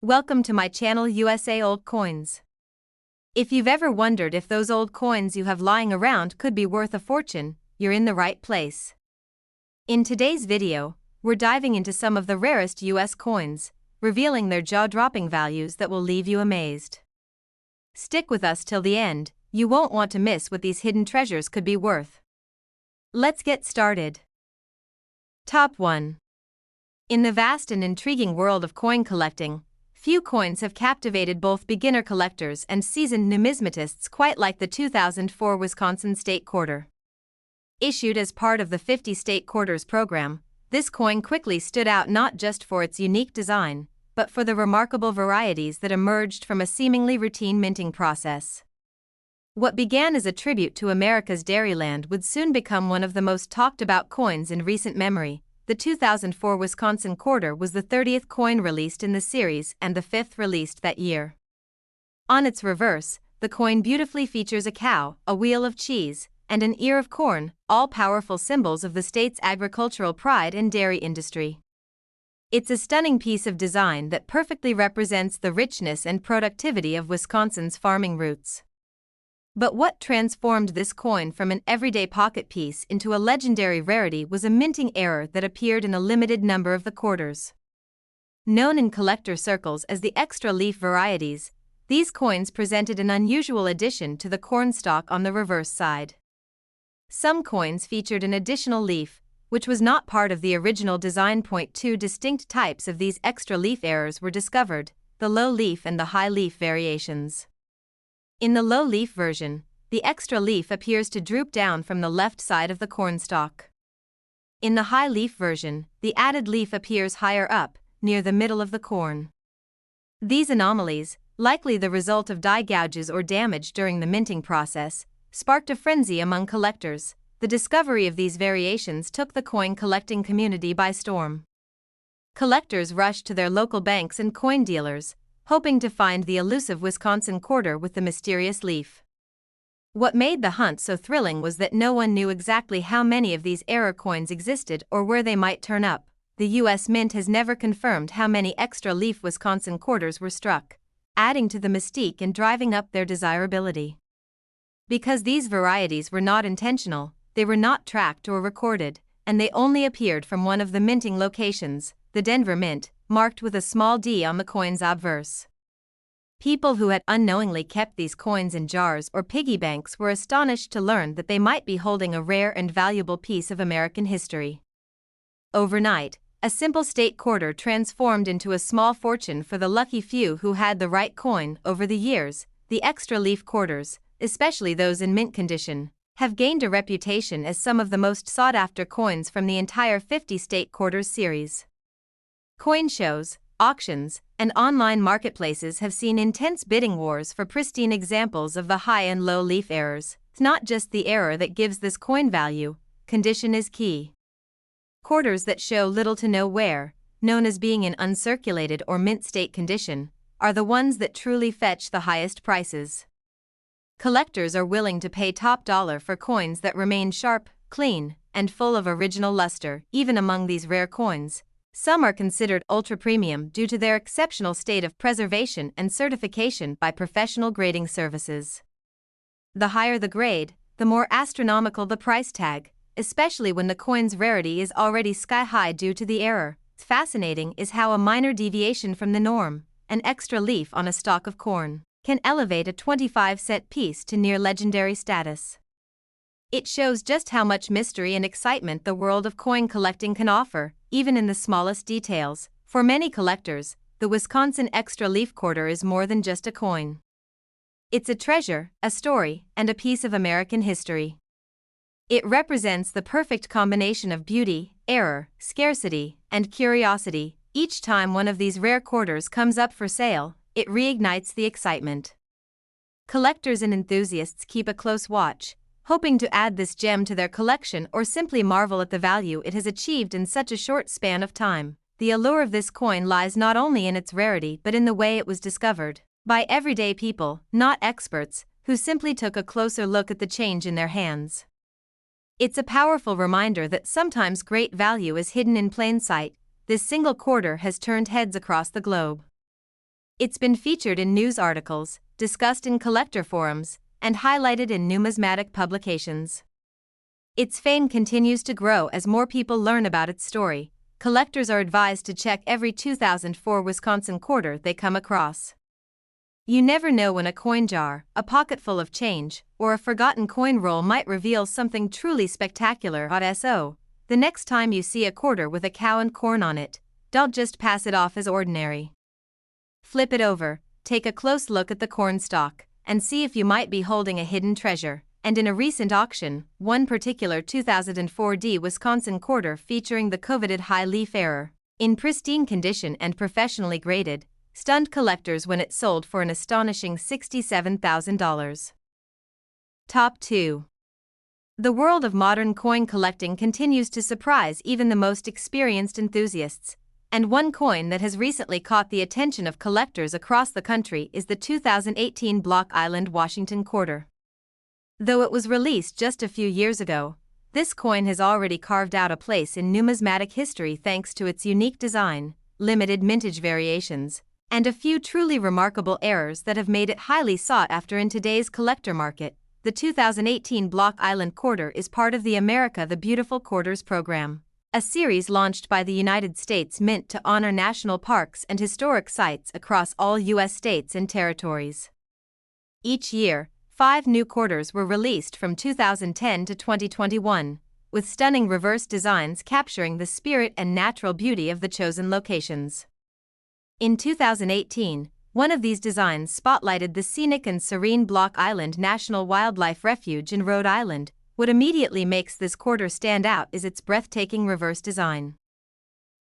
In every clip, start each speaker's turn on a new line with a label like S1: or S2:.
S1: Welcome to my channel USA Old Coins. If you've ever wondered if those old coins you have lying around could be worth a fortune, you're in the right place. In today's video, we're diving into some of the rarest US coins, revealing their jaw-dropping values that will leave you amazed. Stick with us till the end, you won't want to miss what these hidden treasures could be worth. Let's get started. Top 1. In the vast and intriguing world of coin collecting, few coins have captivated both beginner collectors and seasoned numismatists quite like the 2004 Wisconsin State Quarter. Issued as part of the 50 State Quarters program, this coin quickly stood out not just for its unique design, but for the remarkable varieties that emerged from a seemingly routine minting process. What began as a tribute to America's Dairyland would soon become one of the most talked-about coins in recent memory. The 2004 Wisconsin Quarter was the 30th coin released in the series and the 5th released that year. On its reverse, the coin beautifully features a cow, a wheel of cheese, and an ear of corn, all powerful symbols of the state's agricultural pride and dairy industry. It's a stunning piece of design that perfectly represents the richness and productivity of Wisconsin's farming roots. But what transformed this coin from an everyday pocket piece into a legendary rarity was a minting error that appeared in a limited number of the quarters. Known in collector circles as the extra leaf varieties, these coins presented an unusual addition to the corn stalk on the reverse side. Some coins featured an additional leaf, which was not part of the original design. Two distinct types of these extra leaf errors were discovered: the low leaf and the high leaf variations. In the low leaf version, the extra leaf appears to droop down from the left side of the corn stalk. In the high leaf version, the added leaf appears higher up, near the middle of the corn. These anomalies, likely the result of die gouges or damage during the minting process, sparked a frenzy among collectors. The discovery of these variations took the coin collecting community by storm. Collectors rushed to their local banks and coin dealers, hoping to find the elusive Wisconsin Quarter with the mysterious leaf. What made the hunt so thrilling was that no one knew exactly how many of these error coins existed or where they might turn up. The U.S. Mint has never confirmed how many extra leaf Wisconsin Quarters were struck, adding to the mystique and driving up their desirability. Because these varieties were not intentional, they were not tracked or recorded, and they only appeared from one of the minting locations, the Denver Mint, marked with a small d on the coin's obverse. People who had unknowingly kept these coins in jars or piggy banks were astonished to learn that they might be holding a rare and valuable piece of American history. Overnight, a simple state quarter transformed into a small fortune for the lucky few who had the right coin. Over the years, the extra leaf quarters, especially those in mint condition, have gained a reputation as some of the most sought-after coins from the entire 50 State Quarters series. Coin shows, auctions, and online marketplaces have seen intense bidding wars for pristine examples of the high and low leaf errors. It's not just the error that gives this coin value, condition is key. Quarters that show little to no wear, known as being in uncirculated or mint state condition, are the ones that truly fetch the highest prices. Collectors are willing to pay top dollar for coins that remain sharp, clean, and full of original luster. Even among these rare coins, some are considered ultra-premium due to their exceptional state of preservation and certification by professional grading services. The higher the grade, the more astronomical the price tag, especially when the coin's rarity is already sky-high due to the error. Fascinating is how a minor deviation from the norm, an extra leaf on a stalk of corn, can elevate a 25-cent piece to near legendary status. It shows just how much mystery and excitement the world of coin collecting can offer, even in the smallest details. For many collectors, the Wisconsin Extra Leaf Quarter is more than just a coin. It's a treasure, a story, and a piece of American history. It represents the perfect combination of beauty, error, scarcity, and curiosity. Each time one of these rare quarters comes up for sale, it reignites the excitement. Collectors and enthusiasts keep a close watch, hoping to add this gem to their collection or simply marvel at the value it has achieved in such a short span of time. The allure of this coin lies not only in its rarity but in the way it was discovered, by everyday people, not experts, who simply took a closer look at the change in their hands. It's a powerful reminder that sometimes great value is hidden in plain sight. This single quarter has turned heads across the globe. It's been featured in news articles, discussed in collector forums, and highlighted in numismatic publications. Its fame continues to grow as more people learn about its story. Collectors are advised to check every 2004 Wisconsin quarter they come across. You never know when a coin jar, a pocketful of change, or a forgotten coin roll might reveal something truly spectacular. So, the next time you see a quarter with a cow and corn on it, don't just pass it off as ordinary. Flip it over, take a close look at the corn stalk, and see if you might be holding a hidden treasure. And in a recent auction, one particular 2004 Wisconsin quarter featuring the coveted high leaf error, in pristine condition and professionally graded, stunned collectors when it sold for an astonishing $67,000. Top 2. The world of modern coin collecting continues to surprise even the most experienced enthusiasts, and one coin that has recently caught the attention of collectors across the country is the 2018 Block Island Washington quarter. Though it was released just a few years ago, this coin has already carved out a place in numismatic history thanks to its unique design, limited mintage variations, and a few truly remarkable errors that have made it highly sought after in today's collector market. The 2018 Block Island quarter is part of the America the Beautiful Quarters program, a series launched by the United States Mint to honor national parks and historic sites across all U.S. states and territories. Each year, 5 new quarters were released from 2010 to 2021, with stunning reverse designs capturing the spirit and natural beauty of the chosen locations. In 2018, one of these designs spotlighted the scenic and serene Block Island National Wildlife Refuge in Rhode Island. What immediately makes this quarter stand out is its breathtaking reverse design.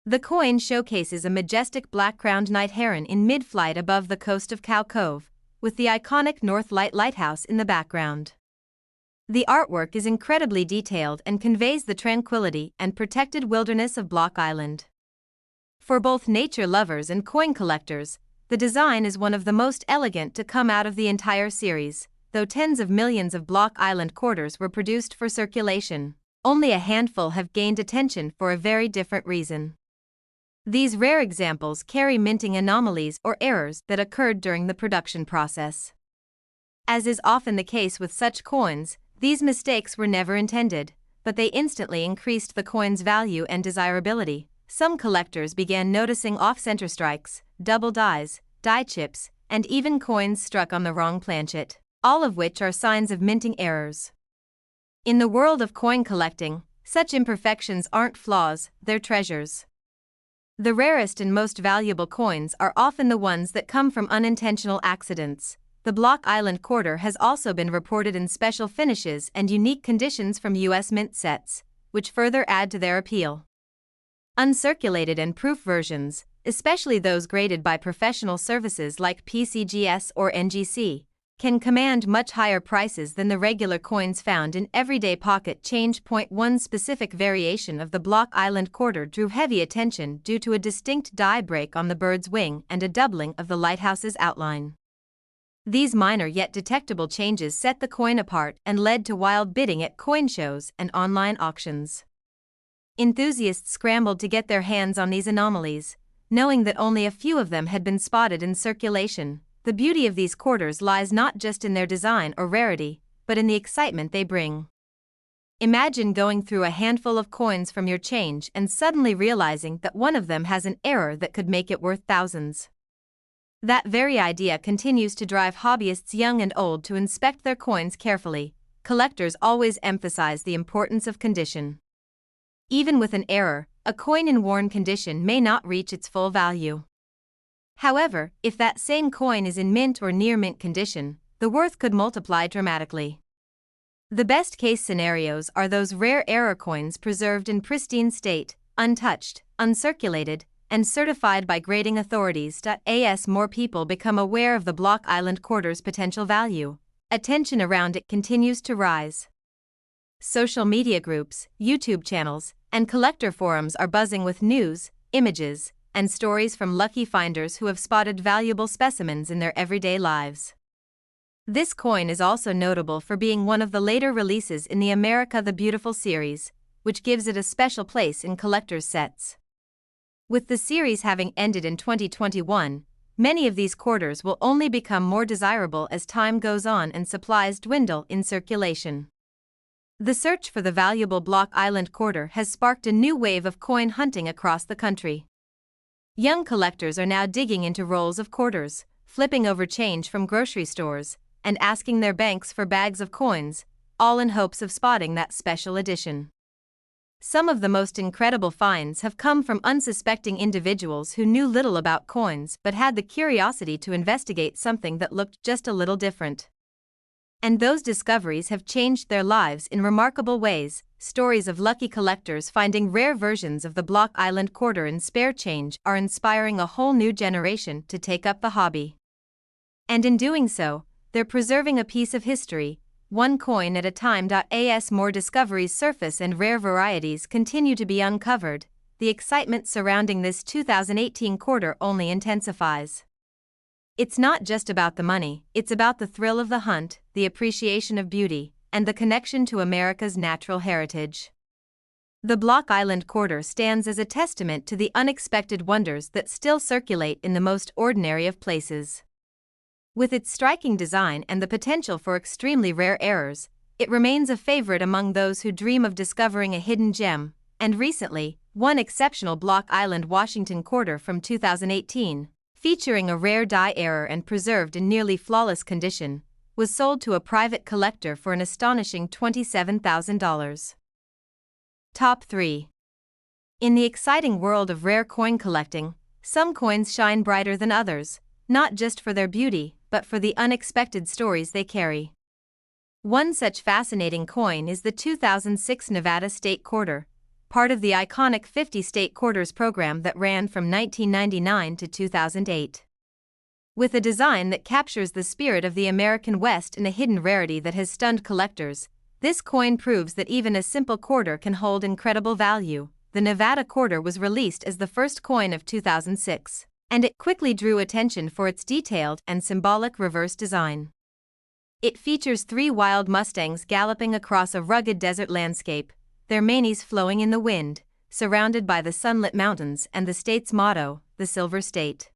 S1: The coin showcases a majestic black-crowned night heron in mid-flight above the coast of Cow Cove, with the iconic North Light Lighthouse in the background. The artwork is incredibly detailed and conveys the tranquility and protected wilderness of Block Island. For both nature lovers and coin collectors, the design is one of the most elegant to come out of the entire series. Though tens of millions of Block Island quarters were produced for circulation, only a handful have gained attention for a very different reason. These rare examples carry minting anomalies or errors that occurred during the production process. As is often the case with such coins, these mistakes were never intended, but they instantly increased the coin's value and desirability. Some collectors began noticing off-center strikes, double dies, die chips, and even coins struck on the wrong planchet, all of which are signs of minting errors. In the world of coin collecting, such imperfections aren't flaws, they're treasures. The rarest and most valuable coins are often the ones that come from unintentional accidents. The Block Island quarter has also been reported in special finishes and unique conditions from U.S. Mint sets, which further add to their appeal. Uncirculated and proof versions, especially those graded by professional services like PCGS or NGC, can command much higher prices than the regular coins found in everyday pocket change. One specific variation of the Block Island quarter drew heavy attention due to a distinct die break on the bird's wing and a doubling of the lighthouse's outline. These minor yet detectable changes set the coin apart and led to wild bidding at coin shows and online auctions. Enthusiasts scrambled to get their hands on these anomalies, knowing that only a few of them had been spotted in circulation. The beauty of these quarters lies not just in their design or rarity, but in the excitement they bring. Imagine going through a handful of coins from your change and suddenly realizing that one of them has an error that could make it worth thousands. That very idea continues to drive hobbyists young and old to inspect their coins carefully. Collectors always emphasize the importance of condition. Even with an error, a coin in worn condition may not reach its full value. However, if that same coin is in mint or near mint condition, the worth could multiply dramatically. The best-case scenarios are those rare error coins preserved in pristine state, untouched, uncirculated, and certified by grading authorities. As more people become aware of the Block Island quarter's potential value, attention around it continues to rise. Social media groups, YouTube channels, and collector forums are buzzing with news, images, and stories from lucky finders who have spotted valuable specimens in their everyday lives. This coin is also notable for being one of the later releases in the America the Beautiful series, which gives it a special place in collectors' sets. With the series having ended in 2021, many of these quarters will only become more desirable as time goes on and supplies dwindle in circulation. The search for the valuable Block Island quarter has sparked a new wave of coin hunting across the country. Young collectors are now digging into rolls of quarters, flipping over change from grocery stores, and asking their banks for bags of coins, all in hopes of spotting that special edition. Some of the most incredible finds have come from unsuspecting individuals who knew little about coins but had the curiosity to investigate something that looked just a little different. And those discoveries have changed their lives in remarkable ways. Stories of lucky collectors finding rare versions of the Block Island quarter in spare change are inspiring a whole new generation to take up the hobby. And in doing so, they're preserving a piece of history, one coin at a time. As more discoveries surface and rare varieties continue to be uncovered, the excitement surrounding this 2018 quarter only intensifies. It's not just about the money, it's about the thrill of the hunt, the appreciation of beauty, and the connection to America's natural heritage. The Block Island quarter stands as a testament to the unexpected wonders that still circulate in the most ordinary of places. With its striking design and the potential for extremely rare errors, it remains a favorite among those who dream of discovering a hidden gem, and recently, one exceptional Block Island Washington quarter from 2018, featuring a rare die error and preserved in nearly flawless condition, was sold to a private collector for an astonishing $27,000. Top 3. In the exciting world of rare coin collecting, some coins shine brighter than others, not just for their beauty, but for the unexpected stories they carry. One such fascinating coin is the 2006 Nevada State Quarter, part of the iconic 50 State Quarters program that ran from 1999 to 2008. With a design that captures the spirit of the American West and a hidden rarity that has stunned collectors, this coin proves that even a simple quarter can hold incredible value. The Nevada Quarter was released as the first coin of 2006. And it quickly drew attention for its detailed and symbolic reverse design. It features 3 wild Mustangs galloping across a rugged desert landscape, their manes flowing in the wind, surrounded by the sunlit mountains and the state's motto, the Silver State.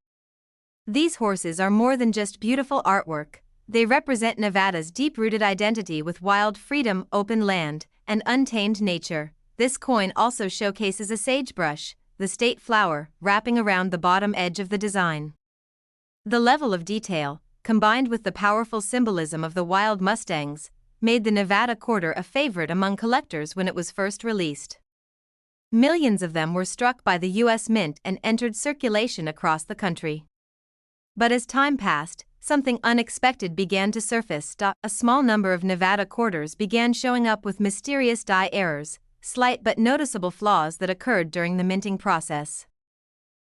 S1: These horses are more than just beautiful artwork, they represent Nevada's deep-rooted identity with wild freedom, open land, and untamed nature. This coin also showcases a sagebrush, the state flower, wrapping around the bottom edge of the design. The level of detail, combined with the powerful symbolism of the wild Mustangs, made the Nevada Quarter a favorite among collectors when it was first released. Millions of them were struck by the U.S. Mint and entered circulation across the country. But as time passed, something unexpected began to surface. A small number of Nevada quarters began showing up with mysterious die errors, slight but noticeable flaws that occurred during the minting process.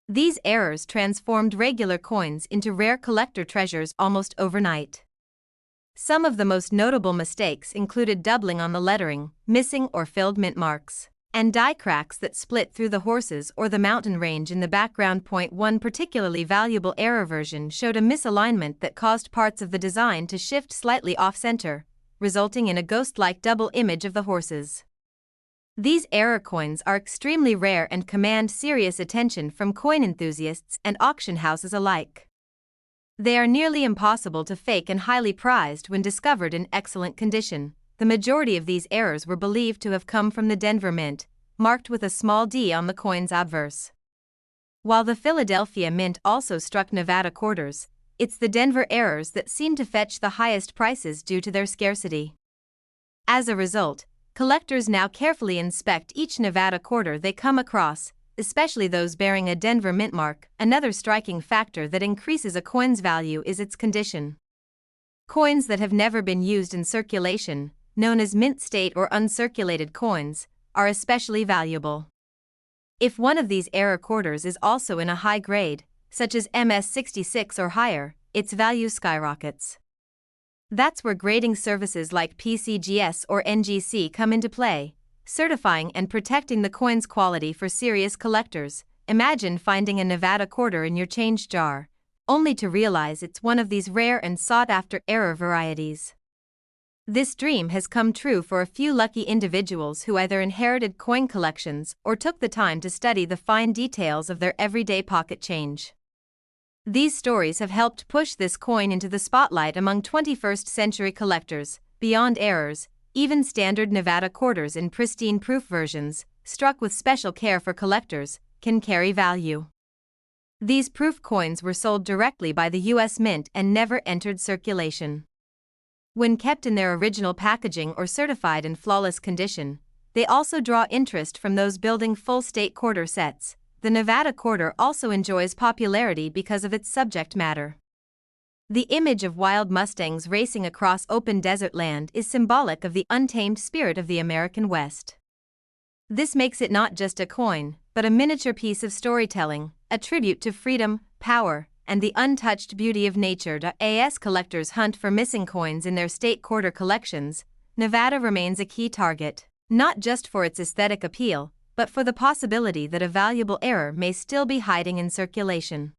S1: These errors transformed regular coins into rare collector treasures almost overnight. Some of the most notable mistakes included doubling on the lettering, missing or filled mint marks, and die cracks that split through the horses or the mountain range in the background. One particularly valuable error version showed a misalignment that caused parts of the design to shift slightly off-center, resulting in a ghost-like double image of the horses. These error coins are extremely rare and command serious attention from coin enthusiasts and auction houses alike. They are nearly impossible to fake and highly prized when discovered in excellent condition. The majority of these errors were believed to have come from the Denver Mint, marked with a small d on the coin's obverse. While the Philadelphia Mint also struck Nevada quarters, it's the Denver errors that seem to fetch the highest prices due to their scarcity. As a result, collectors now carefully inspect each Nevada quarter they come across, especially those bearing a Denver mint mark. Another striking factor that increases a coin's value is its condition. Coins that have never been used in circulation, known as mint state or uncirculated coins, are especially valuable. If one of these error quarters is also in a high grade, such as MS66 or higher, its value skyrockets. That's where grading services like PCGS or NGC come into play, certifying and protecting the coin's quality for serious collectors. Imagine finding a Nevada quarter in your change jar, only to realize it's one of these rare and sought-after error varieties. This dream has come true for a few lucky individuals who either inherited coin collections or took the time to study the fine details of their everyday pocket change. These stories have helped push this coin into the spotlight among 21st century collectors. Beyond errors, even standard Nevada quarters in pristine proof versions, struck with special care for collectors, can carry value. These proof coins were sold directly by the U.S. Mint and never entered circulation. When kept in their original packaging or certified in flawless condition, they also draw interest from those building full state quarter sets. The Nevada quarter also enjoys popularity because of its subject matter. The image of wild Mustangs racing across open desert land is symbolic of the untamed spirit of the American West. This makes it not just a coin, but a miniature piece of storytelling, a tribute to freedom, power, and the untouched beauty of nature. As collectors hunt for missing coins in their state quarter collections, Nevada remains a key target, not just for its aesthetic appeal, but for the possibility that a valuable error may still be hiding in circulation.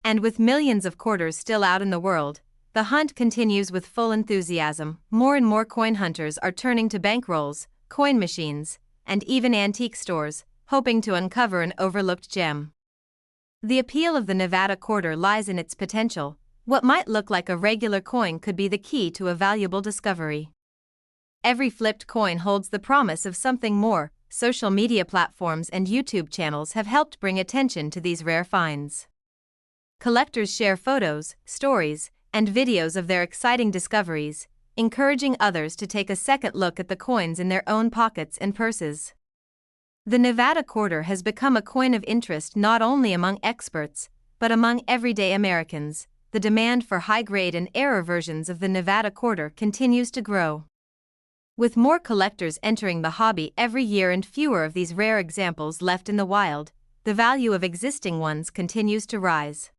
S1: And with millions of quarters still out in the world, the hunt continues with full enthusiasm. More and more coin hunters are turning to bankrolls, coin machines, and even antique stores, hoping to uncover an overlooked gem. The appeal of the Nevada quarter lies in its potential. What might look like a regular coin could be the key to a valuable discovery. Every flipped coin holds the promise of something more. Social media platforms and YouTube channels have helped bring attention to these rare finds. Collectors share photos, stories, and videos of their exciting discoveries, encouraging others to take a second look at the coins in their own pockets and purses. The Nevada quarter has become a coin of interest not only among experts, but among everyday Americans. The demand for high-grade and error versions of the Nevada quarter continues to grow. With more collectors entering the hobby every year and fewer of these rare examples left in the wild, the value of existing ones continues to rise.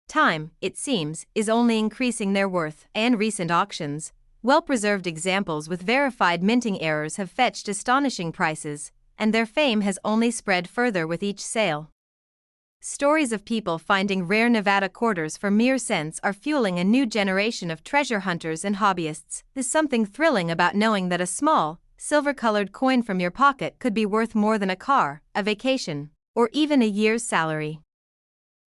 S1: Time, it seems, is only increasing their worth, and recent auctions, well-preserved examples with verified minting errors have fetched astonishing prices, and their fame has only spread further with each sale. Stories of people finding rare Nevada quarters for mere cents are fueling a new generation of treasure hunters and hobbyists. There's something thrilling about knowing that a small, silver-colored coin from your pocket could be worth more than a car, a vacation, or even a year's salary.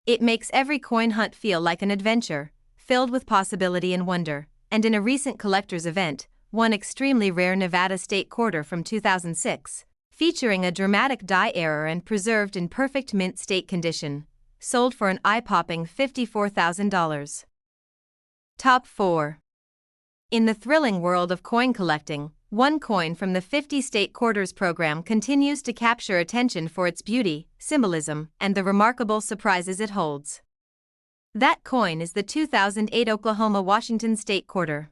S1: It makes every coin hunt feel like an adventure, filled with possibility and wonder. And in a recent collector's event, one extremely rare Nevada state quarter from 2006, featuring a dramatic die error and preserved in perfect mint state condition, sold for an eye-popping $54,000. Top 4. In the thrilling world of coin collecting, one coin from the 50 state quarters program continues to capture attention for its beauty, symbolism, and the remarkable surprises it holds. That coin is the 2008 Oklahoma-Washington state quarter.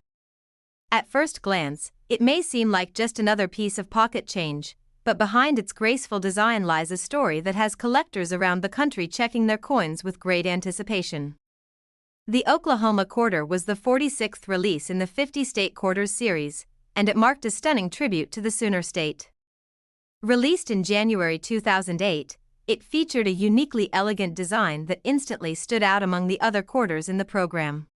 S1: At first glance, it may seem like just another piece of pocket change, but behind its graceful design lies a story that has collectors around the country checking their coins with great anticipation. The Oklahoma quarter was the 46th release in the 50 state quarters series, and it marked a stunning tribute to the Sooner State. Released in January 2008, it featured a uniquely elegant design that instantly stood out among the other quarters in the program.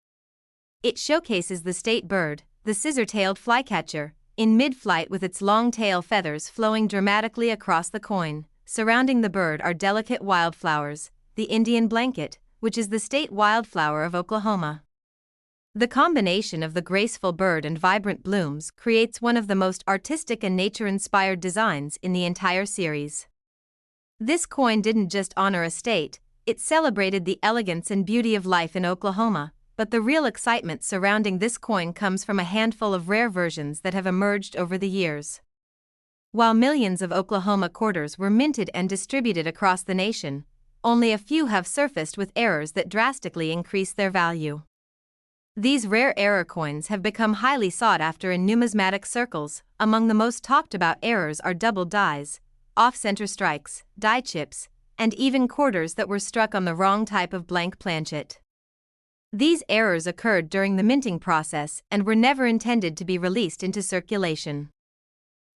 S1: It showcases the state bird, the scissor-tailed flycatcher, in mid-flight with its long tail feathers flowing dramatically across the coin. Surrounding the bird are delicate wildflowers, the Indian blanket, which is the state wildflower of Oklahoma. The combination of the graceful bird and vibrant blooms creates one of the most artistic and nature-inspired designs in the entire series. This coin didn't just honor a state, it celebrated the elegance and beauty of life in Oklahoma, but the real excitement surrounding this coin comes from a handful of rare versions that have emerged over the years. While millions of Oklahoma quarters were minted and distributed across the nation, only a few have surfaced with errors that drastically increase their value. These rare error coins have become highly sought after in numismatic circles. Among the most talked about errors are double dies, off-center strikes, die chips, and even quarters that were struck on the wrong type of blank planchet. These errors occurred during the minting process and were never intended to be released into circulation.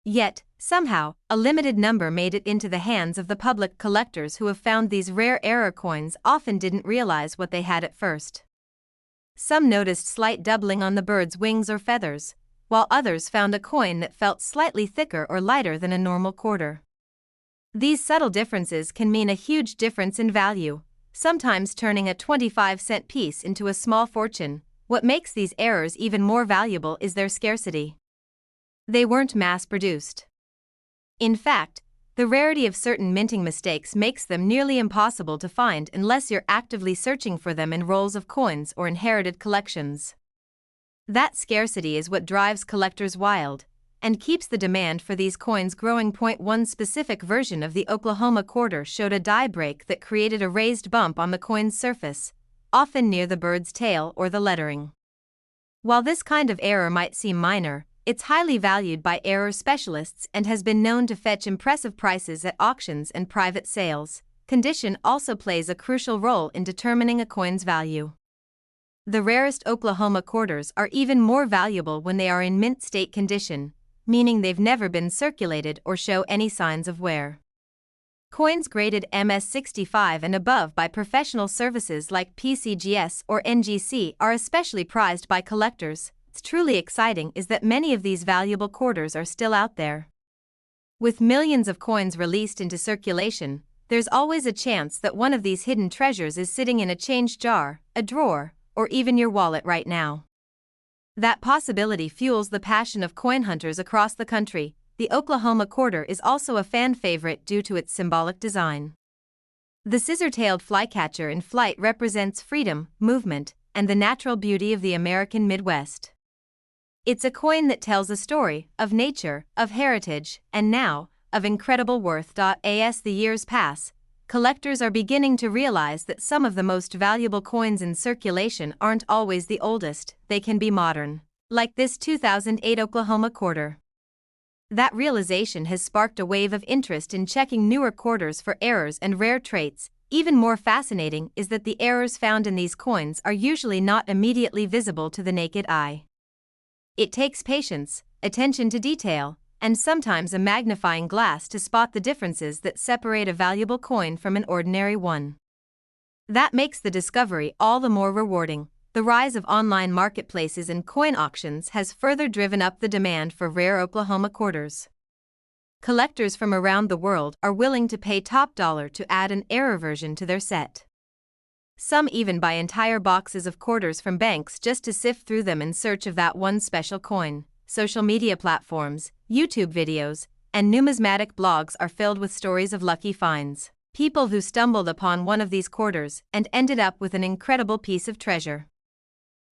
S1: Yet, somehow, a limited number made it into the hands of the public. Collectors who have found these rare error coins often didn't realize what they had at first. Some noticed slight doubling on the bird's wings or feathers, while others found a coin that felt slightly thicker or lighter than a normal quarter. These subtle differences can mean a huge difference in value. sometimes turning a 25-cent piece into a small fortune. What makes these errors even more valuable is their scarcity. They weren't mass-produced. In fact, the rarity of certain minting mistakes makes them nearly impossible to find unless you're actively searching for them in rolls of coins or inherited collections. That scarcity is what drives collectors wild and keeps the demand for these coins growing. One specific version of the Oklahoma quarter showed a die break that created a raised bump on the coin's surface, often near the bird's tail or the lettering. While this kind of error might seem minor, it's highly valued by error specialists and has been known to fetch impressive prices at auctions and private sales. Condition also plays a crucial role in determining a coin's value. The rarest Oklahoma quarters are even more valuable when they are in mint state condition, meaning they've never been circulated or show any signs of wear. Coins graded MS65 and above by professional services like PCGS or NGC are especially prized by collectors. What's truly exciting is that many of these valuable quarters are still out there. With millions of coins released into circulation, there's always a chance that one of these hidden treasures is sitting in a change jar, a drawer, or even your wallet right now. That possibility fuels the passion of coin hunters across the country. The Oklahoma quarter is also a fan favorite due to its symbolic design. The scissor-tailed flycatcher in flight represents freedom, movement, and the natural beauty of the American Midwest. It's a coin that tells a story of nature, of heritage, and now, of incredible worth. As the years pass, collectors are beginning to realize that some of the most valuable coins in circulation aren't always the oldest, they can be modern, like this 2008 Oklahoma quarter. That realization has sparked a wave of interest in checking newer quarters for errors and rare traits. Even more fascinating is that the errors found in these coins are usually not immediately visible to the naked eye. It takes patience, attention to detail, and sometimes a magnifying glass to spot the differences that separate a valuable coin from an ordinary one. That makes the discovery all the more rewarding. The rise of online marketplaces and coin auctions has further driven up the demand for rare Oklahoma quarters. Collectors from around the world are willing to pay top dollar to add an error version to their set. Some even buy entire boxes of quarters from banks just to sift through them in search of that one special coin. Social media platforms, YouTube videos, and numismatic blogs are filled with stories of lucky finds. People who stumbled upon one of these quarters and ended up with an incredible piece of treasure.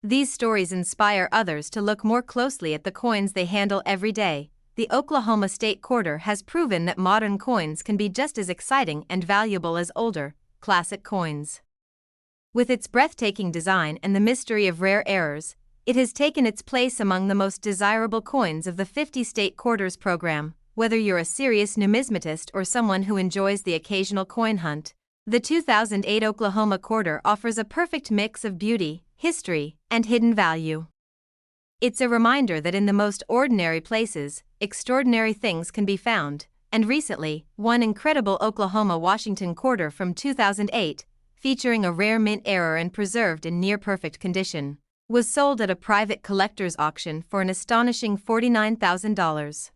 S1: These stories inspire others to look more closely at the coins they handle every day. The Oklahoma State quarter has proven that modern coins can be just as exciting and valuable as older, classic coins. With its breathtaking design and the mystery of rare errors, it has taken its place among the most desirable coins of the 50-state quarters program. Whether you're a serious numismatist or someone who enjoys the occasional coin hunt, the 2008 Oklahoma quarter offers a perfect mix of beauty, history, and hidden value. It's a reminder that in the most ordinary places, extraordinary things can be found, and recently, one incredible Oklahoma Washington quarter from 2008, featuring a rare mint error and preserved in near-perfect condition, was sold at a private collector's auction for an astonishing $49,000.